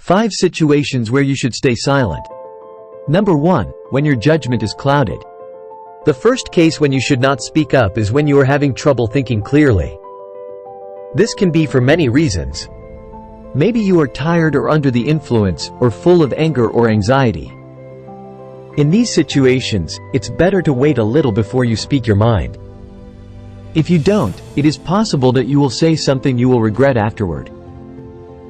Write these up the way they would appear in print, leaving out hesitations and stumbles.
5 situations where you should stay silent. Number 1. When your judgment is clouded. The first case when you should not speak up is when you are having trouble thinking clearly. This can be for many reasons. Maybe you are tired or under the influence, or full of anger or anxiety. In these situations, it's better to wait a little before you speak your mind. If you don't, it is possible that you will say something you will regret afterward.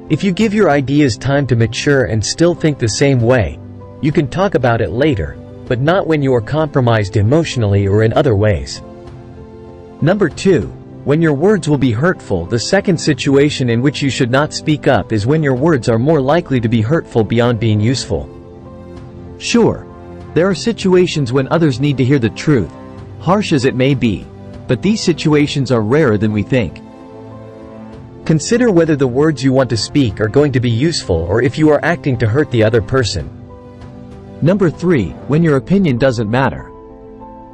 If you give your ideas time to mature and still think the same way, you can talk about it later, but not when you are compromised emotionally or in other ways. Number 2. When your words will be hurtful. The second situation in which you should not speak up is when your words are more likely to be hurtful beyond being useful. Sure, there are situations when others need to hear the truth, harsh as it may be, but these situations are rarer than we think. Consider whether the words you want to speak are going to be useful or if you are acting to hurt the other person. Number 3. When your opinion doesn't matter.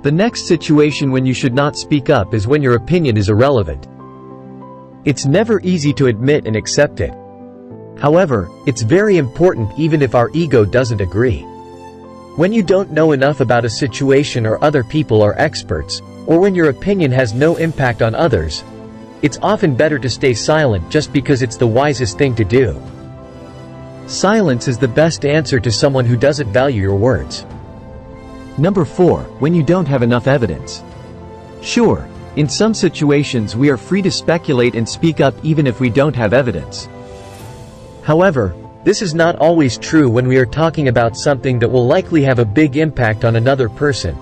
The next situation when you should not speak up is when your opinion is irrelevant. It's never easy to admit and accept it. However, it's very important even if our ego doesn't agree. When you don't know enough about a situation or other people are experts, or when your opinion has no impact on others, it's often better to stay silent just because it's the wisest thing to do. Silence is the best answer to someone who doesn't value your words. Number 4. When you don't have enough evidence. Sure, in some situations we are free to speculate and speak up even if we don't have evidence. However, this is not always true when we are talking about something that will likely have a big impact on another person,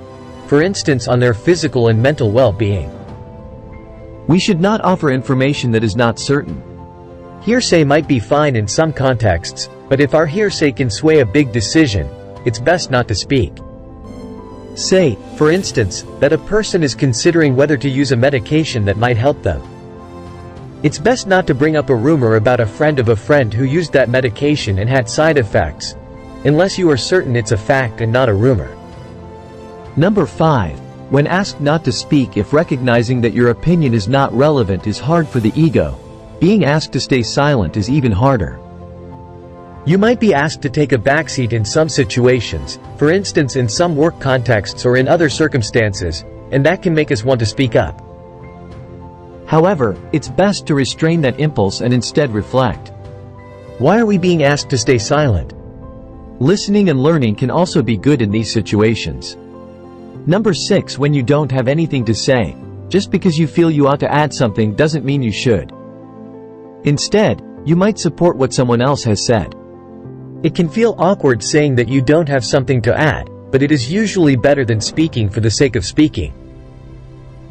for instance on their physical and mental well-being. We should not offer information that is not certain. Hearsay might be fine in some contexts, but if our hearsay can sway a big decision, it's best not to speak. Say, for instance, that a person is considering whether to use a medication that might help them. It's best not to bring up a rumor about a friend of a friend who used that medication and had side effects, unless you are certain it's a fact and not a rumor. Number 5. When asked not to speak. If recognizing that your opinion is not relevant is hard for the ego, being asked to stay silent is even harder. You might be asked to take a backseat in some situations, for instance in some work contexts or in other circumstances, and that can make us want to speak up. However, it's best to restrain that impulse and instead reflect. Why are we being asked to stay silent? Listening and learning can also be good in these situations. Number 6. When you don't have anything to say. Just because you feel you ought to add something doesn't mean you should. Instead, you might support what someone else has said. It can feel awkward saying that you don't have something to add, but it is usually better than speaking for the sake of speaking.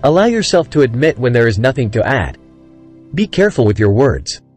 Allow yourself to admit when there is nothing to add. Be careful with your words.